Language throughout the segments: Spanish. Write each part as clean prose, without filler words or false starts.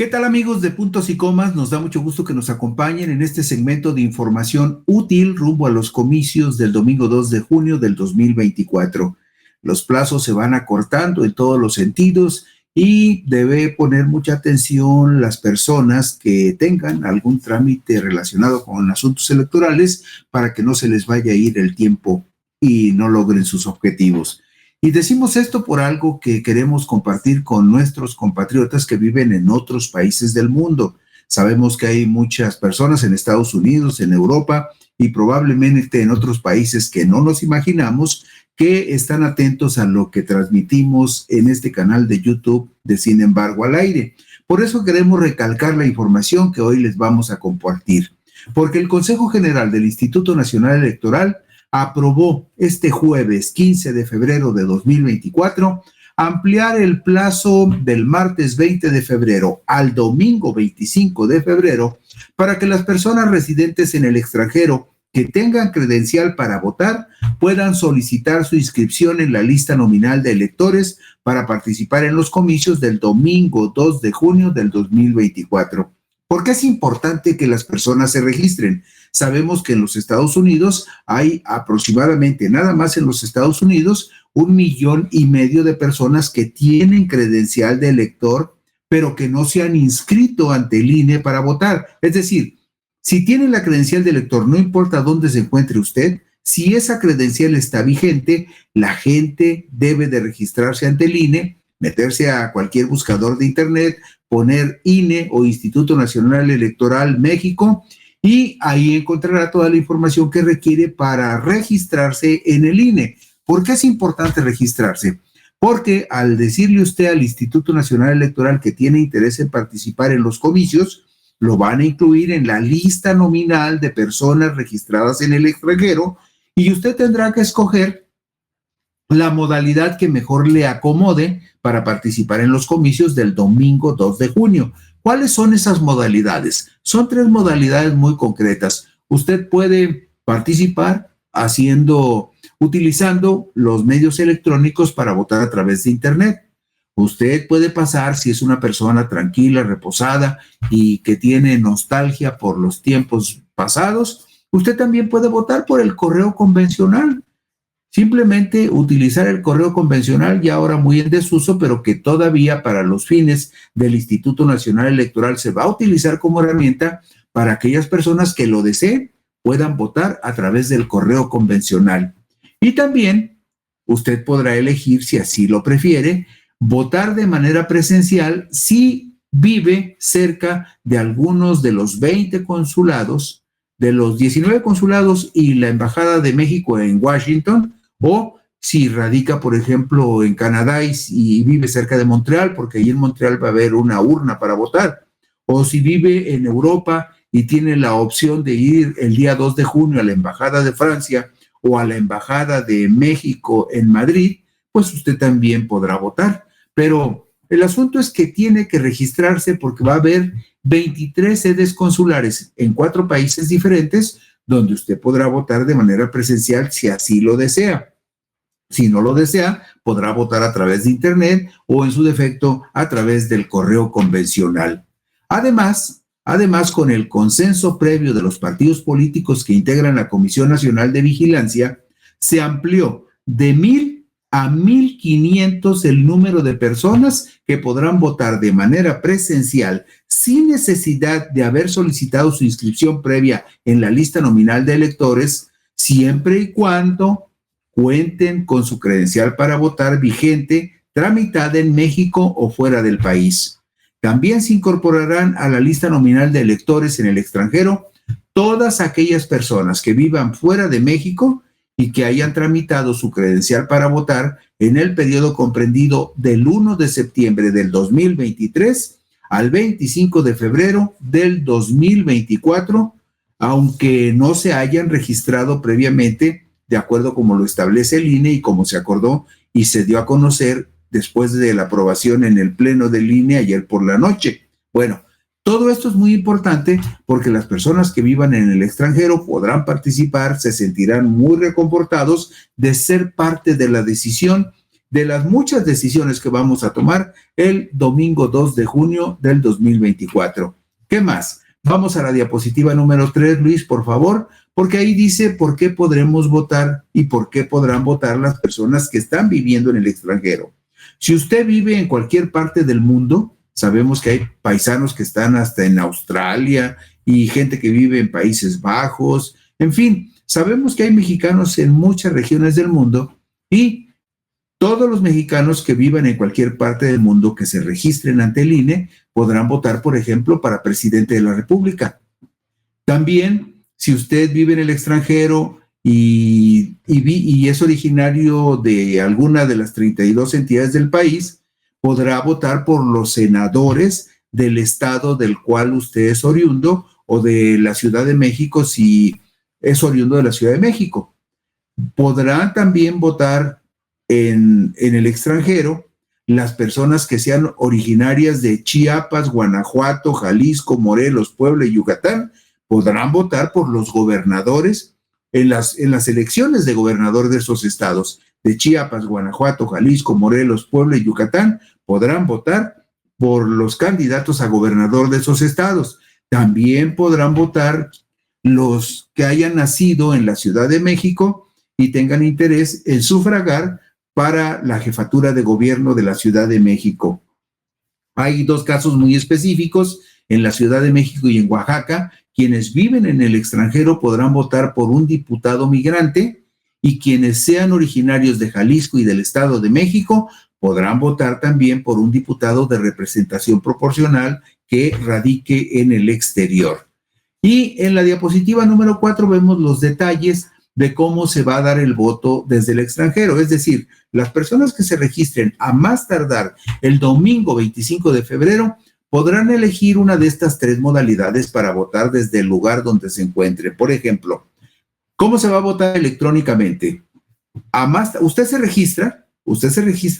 ¿Qué tal, amigos de Puntos y Comas? Nos da mucho gusto que nos acompañen en este segmento de información útil rumbo a los comicios del domingo 2 de junio del 2024. Los plazos se van acortando en todos los sentidos y debe poner mucha atención las personas que tengan algún trámite relacionado con asuntos electorales para que no se les vaya a ir el tiempo y no logren sus objetivos. Y decimos esto por algo que queremos compartir con nuestros compatriotas que viven en otros países del mundo. Sabemos que hay muchas personas en Estados Unidos, en Europa y probablemente en otros países que no nos imaginamos que están atentos a lo que transmitimos en este canal de YouTube de Sin embargo al aire. Por eso queremos recalcar la información que hoy les vamos a compartir. Porque el Consejo General del Instituto Nacional Electoral aprobó este jueves 15 de febrero de 2024 ampliar el plazo del martes 20 de febrero al domingo 25 de febrero para que las personas residentes en el extranjero que tengan credencial para votar puedan solicitar su inscripción en la lista nominal de electores para participar en los comicios del domingo 2 de junio del 2024. ¿Por qué es importante que las personas se registren? Sabemos que en los Estados Unidos hay aproximadamente, nada más en los Estados Unidos, 1,5 millones de personas que tienen credencial de elector, pero que no se han inscrito ante el INE para votar. Es decir, si tiene la credencial de elector, no importa dónde se encuentre usted, si esa credencial está vigente, la gente debe de registrarse ante el INE, meterse a cualquier buscador de internet, poner INE o Instituto Nacional Electoral México y ahí encontrará toda la información que requiere para registrarse en el INE. ¿Por qué es importante registrarse? Porque al decirle usted al Instituto Nacional Electoral que tiene interés en participar en los comicios, lo van a incluir en la lista nominal de personas registradas en el extranjero y usted tendrá que escoger la modalidad que mejor le acomode para participar en los comicios del domingo 2 de junio. ¿Cuáles son esas modalidades? Son 3 modalidades muy concretas. Usted puede participar utilizando los medios electrónicos para votar a través de Internet. Usted puede pasar, si es una persona tranquila, reposada y que tiene nostalgia por los tiempos pasados, usted también puede votar por el correo convencional. Simplemente utilizar el correo convencional, ya ahora muy en desuso, pero que todavía para los fines del Instituto Nacional Electoral se va a utilizar como herramienta para aquellas personas que lo deseen puedan votar a través del correo convencional. Y también usted podrá elegir, si así lo prefiere, votar de manera presencial si vive cerca de algunos de los 20 consulados, de los 19 consulados y la Embajada de México en Washington, o si radica, por ejemplo, en Canadá y vive cerca de Montreal, porque ahí en Montreal va a haber una urna para votar, o si vive en Europa y tiene la opción de ir el día 2 de junio a la Embajada de Francia o a la Embajada de México en Madrid, pues usted también podrá votar. Pero el asunto es que tiene que registrarse porque va a haber 23 sedes consulares en 4 países diferentes donde usted podrá votar de manera presencial si así lo desea. Si no lo desea, podrá votar a través de Internet o en su defecto a través del correo convencional. Además, con el consenso previo de los partidos políticos que integran la Comisión Nacional de Vigilancia, se amplió de 1,000 a 1,500 el número de personas que podrán votar de manera presencial sin necesidad de haber solicitado su inscripción previa en la lista nominal de electores, siempre y cuando cuenten con su credencial para votar vigente, tramitada en México o fuera del país. También se incorporarán a la lista nominal de electores en el extranjero todas aquellas personas que vivan fuera de México y que hayan tramitado su credencial para votar en el periodo comprendido del 1 de septiembre del 2023 al 25 de febrero del 2024, aunque no se hayan registrado previamente, de acuerdo como lo establece el INE y como se acordó y se dio a conocer después de la aprobación en el pleno del INE ayer por la noche. Bueno, todo esto es muy importante porque las personas que vivan en el extranjero podrán participar, se sentirán muy reconfortados de ser parte de la decisión de las muchas decisiones que vamos a tomar el domingo 2 de junio del 2024. ¿Qué más? Vamos a la diapositiva número 3, Luis, por favor, porque ahí dice por qué podremos votar y por qué podrán votar las personas que están viviendo en el extranjero. Si usted vive en cualquier parte del mundo, sabemos que hay paisanos que están hasta en Australia y gente que vive en Países Bajos, en fin, sabemos que hay mexicanos en muchas regiones del mundo y todos los mexicanos que vivan en cualquier parte del mundo que se registren ante el INE podrán votar, por ejemplo, para presidente de la República. También, si usted vive en el extranjero y es originario de alguna de las 32 entidades del país, podrá votar por los senadores del estado del cual usted es oriundo o de la Ciudad de México si es oriundo de la Ciudad de México. Podrá también votar en el extranjero las personas que sean originarias de Chiapas, Guanajuato, Jalisco, Morelos, Puebla y Yucatán, podrán votar por los gobernadores en las elecciones de gobernador de esos estados, de Chiapas, Guanajuato, Jalisco, Morelos, Puebla y Yucatán, podrán votar por los candidatos a gobernador de esos estados. También podrán votar los que hayan nacido en la Ciudad de México y tengan interés en sufragar para la jefatura de gobierno de la Ciudad de México. Hay dos casos muy específicos, en la Ciudad de México y en Oaxaca. Quienes viven en el extranjero podrán votar por un diputado migrante y quienes sean originarios de Jalisco y del Estado de México podrán votar también por un diputado de representación proporcional que radique en el exterior. Y en la diapositiva número 4 vemos los detalles de cómo se va a dar el voto desde el extranjero. Es decir, las personas que se registren a más tardar el domingo 25 de febrero podrán elegir una de estas tres modalidades para votar desde el lugar donde se encuentre. Por ejemplo, ¿cómo se va a votar electrónicamente? Usted se registra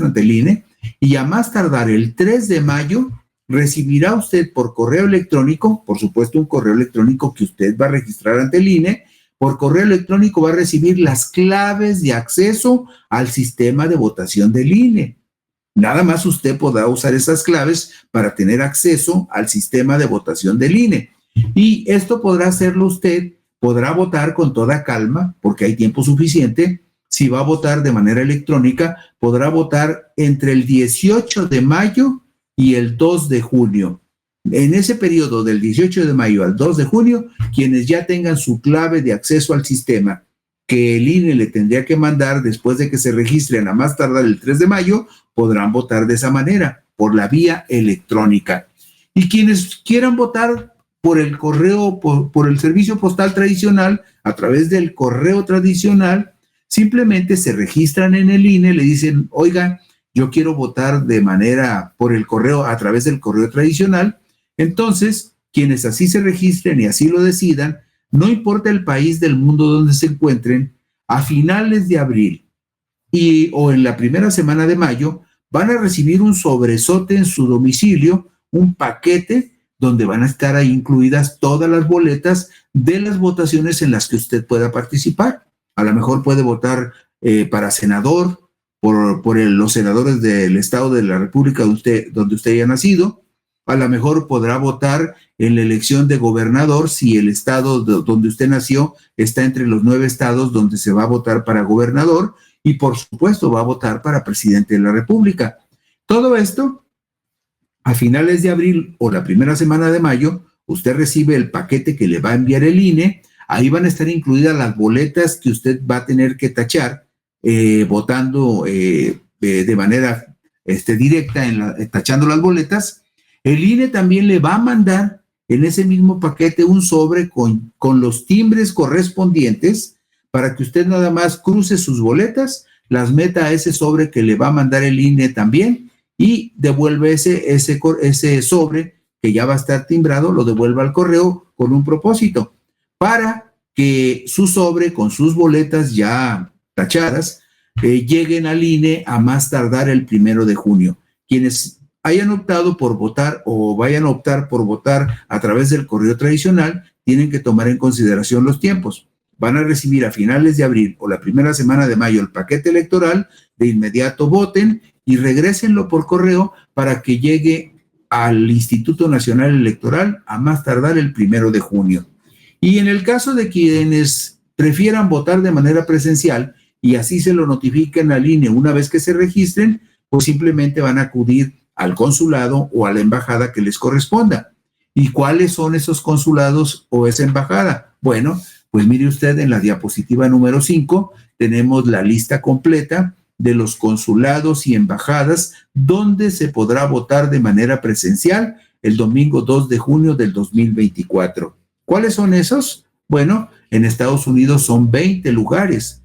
ante el INE y a más tardar el 3 de mayo recibirá usted por correo electrónico, por supuesto un correo electrónico que usted va a registrar ante el INE, por correo electrónico va a recibir las claves de acceso al sistema de votación del INE. Nada más usted podrá usar esas claves para tener acceso al sistema de votación del INE. Y esto podrá hacerlo usted, podrá votar con toda calma, porque hay tiempo suficiente. Si va a votar de manera electrónica, podrá votar entre el 18 de mayo y el 2 de junio. En ese periodo del 18 de mayo al 2 de junio, quienes ya tengan su clave de acceso al sistema, que el INE le tendría que mandar después de que se registren a más tardar el 3 de mayo, podrán votar de esa manera, por la vía electrónica. Y quienes quieran votar por el correo, por el servicio postal tradicional, a través del correo tradicional, simplemente se registran en el INE, le dicen, oiga, yo quiero votar de manera por el correo, a través del correo tradicional. Entonces, quienes así se registren y así lo decidan, no importa el país del mundo donde se encuentren, a finales de abril o en la primera semana de mayo, van a recibir un sobresote en su domicilio, un paquete donde van a estar ahí incluidas todas las boletas de las votaciones en las que usted pueda participar. A lo mejor puede votar para senador, por los senadores del estado de la República donde usted haya nacido. A lo mejor podrá votar en la elección de gobernador si el estado donde usted nació está entre los 9 estados donde se va a votar para gobernador y por supuesto va a votar para presidente de la República. Todo esto, a finales de abril o la primera semana de mayo, usted recibe el paquete que le va a enviar el INE. Ahí van a estar incluidas las boletas que usted va a tener que tachar votando de manera directa, tachando las boletas. El INE también le va a mandar en ese mismo paquete un sobre con los timbres correspondientes para que usted nada más cruce sus boletas, las meta a ese sobre que le va a mandar el INE también y devuelve ese sobre que ya va a estar timbrado, lo devuelva al correo con un propósito, para que su sobre con sus boletas ya tachadas lleguen al INE a más tardar el 1 de junio. Quienes hayan optado por votar o vayan a optar por votar a través del correo tradicional, tienen que tomar en consideración los tiempos. van a recibir a finales de abril o la primera semana de mayo el paquete electoral, de inmediato voten y regrésenlo por correo para que llegue al Instituto Nacional Electoral a más tardar el 1 de junio. Y en el caso de quienes prefieran votar de manera presencial y así se lo notifiquen al INE una vez que se registren, pues simplemente van a acudir al consulado o a la embajada que les corresponda. ¿Y cuáles son esos consulados o esa embajada? Bueno, pues mire usted, en la diapositiva número 5 tenemos la lista completa de los consulados y embajadas donde se podrá votar de manera presencial el domingo 2 de junio del 2024. ¿Cuáles son esos? Bueno, en Estados Unidos son 20 lugares.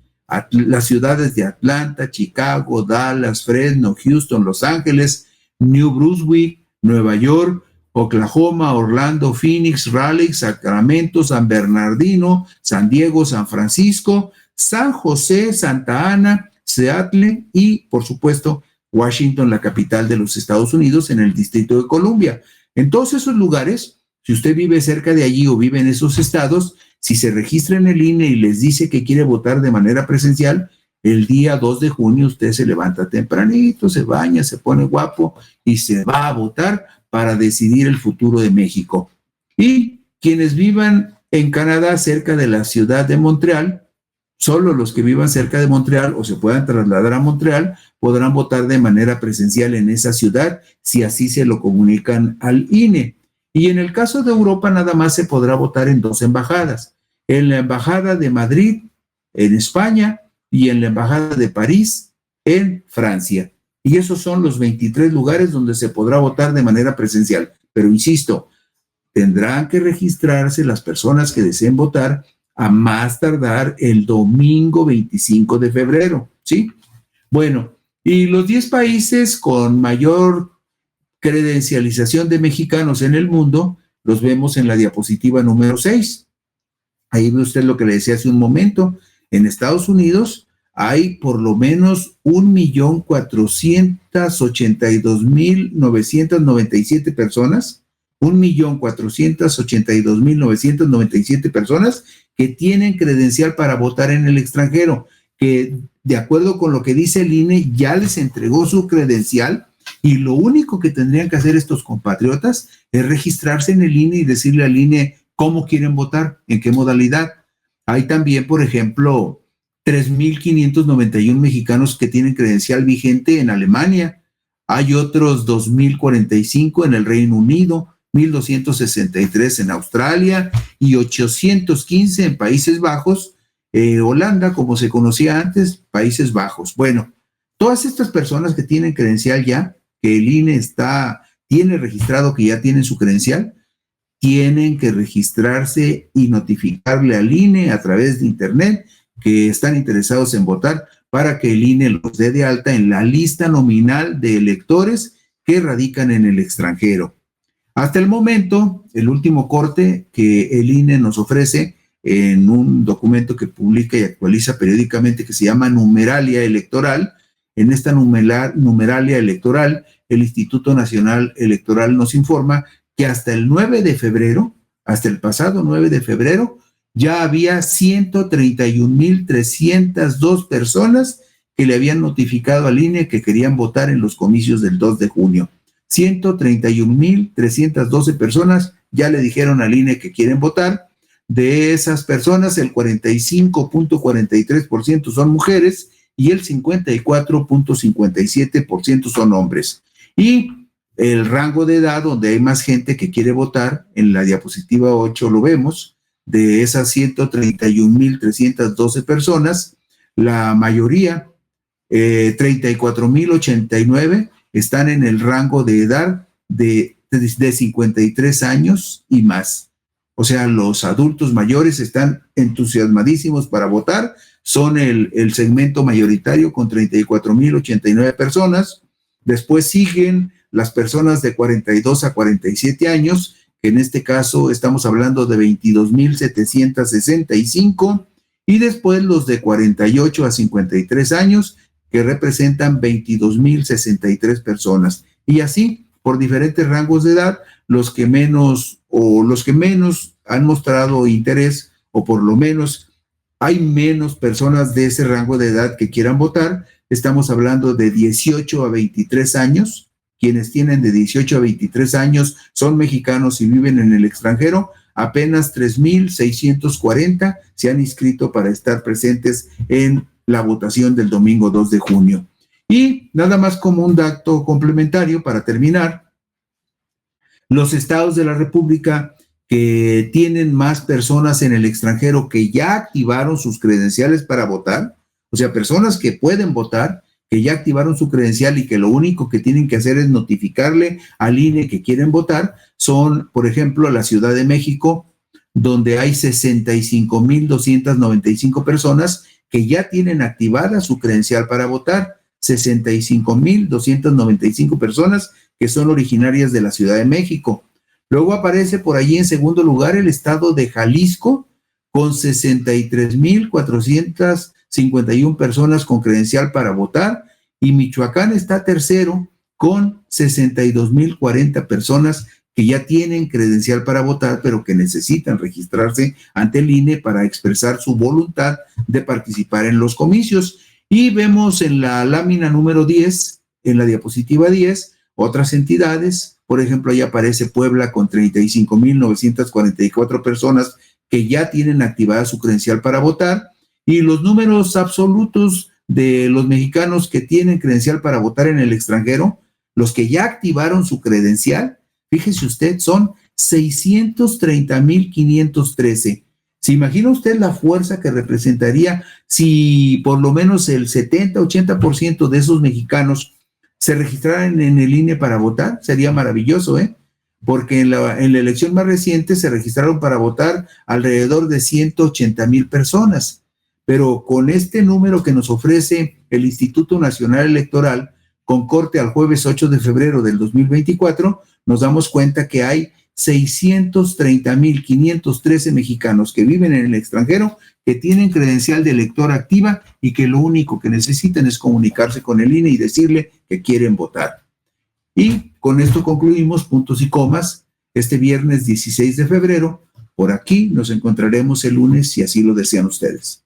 Las ciudades de Atlanta, Chicago, Dallas, Fresno, Houston, Los Ángeles, New Brunswick, Nueva York, Oklahoma, Orlando, Phoenix, Raleigh, Sacramento, San Bernardino, San Diego, San Francisco, San José, Santa Ana, Seattle y, por supuesto, Washington, la capital de los Estados Unidos, en el Distrito de Columbia. En todos esos lugares, si usted vive cerca de allí o vive en esos estados, si se registra en el INE y les dice que quiere votar de manera presencial, el día 2 de junio usted se levanta tempranito, se baña, se pone guapo y se va a votar para decidir el futuro de México. Y quienes vivan en Canadá, cerca de la ciudad de Montreal, solo los que vivan cerca de Montreal o se puedan trasladar a Montreal podrán votar de manera presencial en esa ciudad si así se lo comunican al INE. Y en el caso de Europa nada más se podrá votar en 2 embajadas, en la Embajada de Madrid, en España, y en la Embajada de París, en Francia. Y esos son los 23 lugares donde se podrá votar de manera presencial. Pero insisto, tendrán que registrarse las personas que deseen votar a más tardar el domingo 25 de febrero, ¿sí? Bueno, y los 10 países con mayor credencialización de mexicanos en el mundo los vemos en la diapositiva número 6. Ahí ve usted lo que le decía hace un momento. En Estados Unidos hay por lo menos 1,482,997 personas, 1,482,997 personas que tienen credencial para votar en el extranjero, que de acuerdo con lo que dice el INE ya les entregó su credencial y lo único que tendrían que hacer estos compatriotas es registrarse en el INE y decirle al INE cómo quieren votar, en qué modalidad. Hay también, por ejemplo, 3,591 mexicanos que tienen credencial vigente en Alemania. Hay otros 2,045 en el Reino Unido, 1,263 en Australia y 815 en Países Bajos, Holanda, como se conocía antes, Países Bajos. Bueno, todas estas personas que tienen credencial ya, que el INE tiene registrado que ya tienen su credencial, tienen que registrarse y notificarle al INE a través de internet que están interesados en votar para que el INE los dé de alta en la lista nominal de electores que radican en el extranjero. Hasta el momento, el último corte que el INE nos ofrece en un documento que publica y actualiza periódicamente que se llama Numeralia Electoral. En esta numeralia electoral, el Instituto Nacional Electoral nos informa que hasta el 9 de febrero, hasta el pasado 9 de febrero, ya había 131,302 personas que le habían notificado al INE que querían votar en los comicios del 2 de junio. 131,312 personas ya le dijeron al INE que quieren votar. De esas personas, el 45,43% son mujeres y el 54,57% son hombres. Y el rango de edad donde hay más gente que quiere votar, en la diapositiva 8 lo vemos, de esas 131,312 personas, la mayoría, 34,089, están en el rango de edad de 53 años y más. O sea, los adultos mayores están entusiasmadísimos para votar, son el segmento mayoritario con 34,089 personas. Después siguen las personas de 42 a 47 años, que en este caso estamos hablando de 22,765, y después los de 48 a 53 años, que representan 22,063 personas. Y así, por diferentes rangos de edad, los que menos han mostrado interés, o por lo menos hay menos personas de ese rango de edad que quieran votar. Estamos hablando de 18 a 23 años. Quienes tienen de 18 a 23 años son mexicanos y viven en el extranjero. Apenas 3,640 se han inscrito para estar presentes en la votación del domingo 2 de junio. Y nada más como un dato complementario para terminar, los estados de la República que tienen más personas en el extranjero que ya activaron sus credenciales para votar, o sea, personas que pueden votar, que ya activaron su credencial y que lo único que tienen que hacer es notificarle al INE que quieren votar, son, por ejemplo, la Ciudad de México, donde hay 65,295 personas que ya tienen activada su credencial para votar, 65,295 personas que son originarias de la Ciudad de México. Luego aparece por allí en segundo lugar el estado de Jalisco, con 63,451 personas con credencial para votar, y Michoacán está tercero con 62,040 personas que ya tienen credencial para votar, pero que necesitan registrarse ante el INE para expresar su voluntad de participar en los comicios. Y vemos en la lámina número 10, en la diapositiva 10, otras entidades. Por ejemplo, ahí aparece Puebla con 35,944 personas que ya tienen activada su credencial para votar, y los números absolutos de los mexicanos que tienen credencial para votar en el extranjero, los que ya activaron su credencial, fíjese usted, son 630,513. ¿Se imagina usted la fuerza que representaría si por lo menos el 70-80% de esos mexicanos se registraran en el INE para votar? Sería maravilloso, porque en la elección más reciente se registraron para votar alrededor de 180,000 personas. Pero con este número que nos ofrece el Instituto Nacional Electoral, con corte al jueves 8 de febrero del 2024, nos damos cuenta que hay 630,513 mexicanos que viven en el extranjero, que tienen credencial de elector activa y que lo único que necesitan es comunicarse con el INE y decirle que quieren votar. Y con esto concluimos puntos y comas este viernes 16 de febrero. Por aquí nos encontraremos el lunes si así lo desean ustedes.